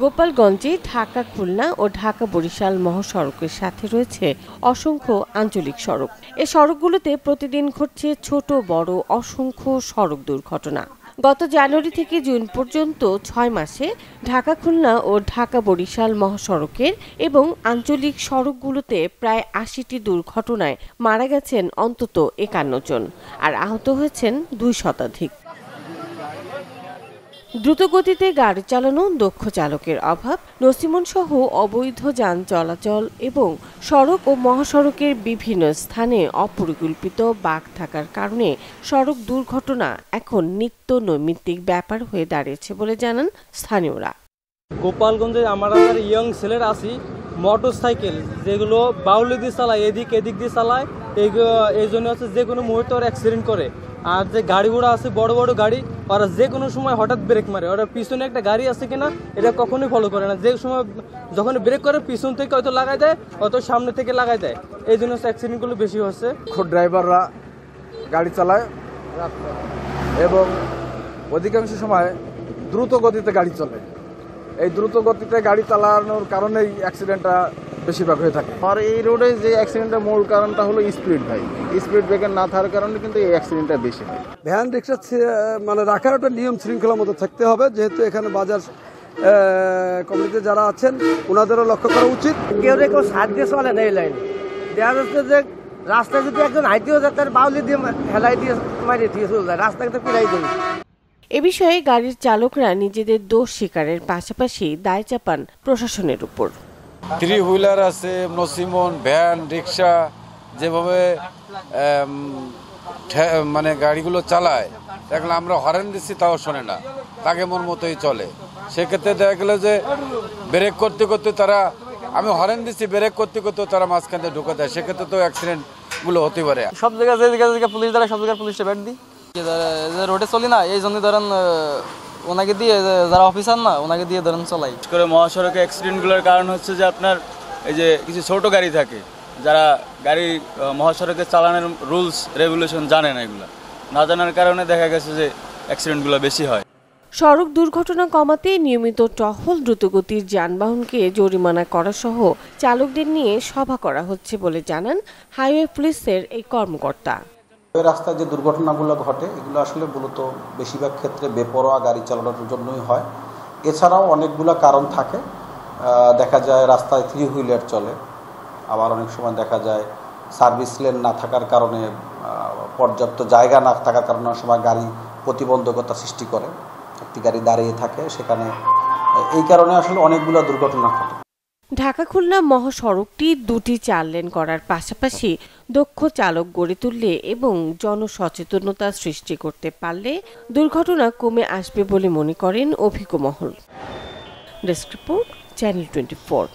গোপালগঞ্জে ঢাকা খুলনা ও ঢাকা বরিশাল মহাসড়কের সাথে রয়েছে অসংখ্য আঞ্চলিক সড়ক। এই সড়কগুলোতে প্রতিদিন ঘটছে ছোট বড় অসংখ্য সড়ক দুর্ঘটনা। গত জানুয়ারি থেকে জুন পর্যন্ত ৬ মাসে ঢাকা খুলনা ও ঢাকা বরিশাল মহাসড়কের এবং আঞ্চলিক সড়কগুলোতে প্রায় ৮০টি দুর্ঘটনায় মারা গেছেন অন্তত ৫১ জন আর আহত হয়েছেন ২ শতাধিক। দ্রুতগতিতে গাড়ি চালানো, দক্ষ চালকের অভাব, নছিমন সহ অবৈধ যান চলাচল এবং সড়ক ও মহাসড়কের বিভিন্ন স্থানে অপরিকল্পিত বাঁক থাকার কারণে সড়ক দুর্ঘটনা এখন নিত্য নৈমিত্তিক ব্যাপার হয়ে দাঁড়িয়েছে বলে জানান স্থানীয়রা। গোপালগঞ্জে আমরা ইয়ং ছেলেরা আছি, মোটরসাইকেল যেগুলো বাউলি দিয়ে চালায়, এদিক দিয়ে চালায়, এই জন্য হচ্ছে যে কোনো মুহূর্তে ওরা অ্যাক্সিডেন্ট করে। আর যে গাড়িগুলো আছে বড় বড় গাড়ি, ওরা যে কোনো সময় হঠাৎ ব্রেক মারে। ওরা পিছনে একটা গাড়ি আছে কিনা এটা কখনোই ফলো করে না, যে সময় যখন ব্রেক করে পিছন থেকে হয়তো লাগাই দেয়, হয়তো সামনে থেকে লাগাই দেয়। এই জন্য অ্যাক্সিডেন্টগুলো বেশি হচ্ছে। ড্রাইভাররা গাড়ি চালায় এবং অধিকাংশ সময় দ্রুত গতিতে গাড়ি চলে। এই দ্রুত গতিতে গাড়ি চালানোর কারণেই অ্যাক্সিডেন্টটা বেশিরভাগ হয়ে থাকে। আর এই রোডে যে অ্যাক্সিডেন্টের মূল কারণটা হলো স্পিড স্পিড ব্রেকার না থাকার কারণে কিন্তু এই অ্যাক্সিডেন্টটা বেশি হয়। ভ্যান রিক্সা মানে রাখার একটা নিয়ম শৃঙ্খলার মতো থাকতে হবে, যেহেতু এখানে বাজার কমিটিতে যারা আছেন ওনাদেরও লক্ষ্য করা উচিত। কেউ সাইড দিয়ে চলে না এই লাইনে, দেখা যাচ্ছে যে রাস্তায় যদি একজন হাইতেও যায় তার বাউলি দিয়ে হেলাই দিয়ে মারিয়ে দিয়ে চলে যায়, রাস্তাকে ফিরাই দেবে। এ বিষয়ে গাড়ির চালকরা নিজেদের দোষ স্বীকারের পাশাপাশি দায় চাপান প্রশাসনের উপর। 3 হুইলার আছে, নছিমন, ভ্যান, রিক্সা যেভাবে মানে গাড়িগুলো চালায়, দেখলে আমরা হরেন দিচ্ছি তাও শোনে না, তাকে মন মতোই চলে। সেক্ষেত্রে দেখা গেল যে ব্রেক করতে করতে তারা, আমি হরেন দিচ্ছি, ব্রেক করতে করতে তারা মাঝখানে ঢুকে দেয়, সেক্ষেত্রে তো অ্যাক্সিডেন্টগুলো হতে পারে। সব জায়গায় যে জায়গায় পুলিশ দ্বারা সব জায়গায় পুলিশটা ব্যাট দিই, রোডে চলি না, এই জন্য ধরেন ওনাকে দিয়ে, যারা অফিসার না ওনাকে দিয়ে ধরেন চলাই। করে মহাসড়কে অ্যাক্সিডেন্টগুলোর কারণ হচ্ছে যে আপনার এই যে কিছু ছোট গাড়ি থাকে, যারা গাড়ি মহাসড়কে চালানোর রুলস রেগুলেশন জানে না, এগুলো না জানার কারণে দেখা গেছে যে অ্যাক্সিডেন্টগুলো বেশি হয়। সড়ক দুর্ঘটনা কমাতে নিয়মিত টহল, দ্রুতগতির যানবাহনকে জরিমানা করা সহ চালকদের নিয়ে সভা করা হচ্ছে বলে জানান হাইওয়ে পুলিশের এই কর্মকর্তা। রাস্তায় যে দুর্ঘটনাগুলো ঘটে এগুলো আসলে মূলত বেশিরভাগ ক্ষেত্রে বেপরোয়া গাড়ি চালানোর জন্যই হয়। এছাড়াও অনেকগুলো কারণ থাকে, দেখা যায় রাস্তায় 3 হুইলার চলে, আবার অনেক সময় দেখা যায় সার্ভিস লেন না থাকার কারণে, পর্যাপ্ত জায়গা না থাকার কারণে অনেক সময় গাড়ি প্রতিবন্ধকতা সৃষ্টি করে, একটি গাড়ি দাঁড়িয়ে থাকে, সেখানে এই কারণে আসলে অনেকগুলো দুর্ঘটনা ঘটে। ঢাকা খুলনা মহাসড়কটি 2টি 4 লেন করার পাশাপাশি দক্ষ চালক গড়ে তুললে এবং জনসচেতনতা সৃষ্টি করতে পারলে দুর্ঘটনা কমে আসবে বলে মনে করেন অভিজ্ঞ মহল। Desk report, channel 24।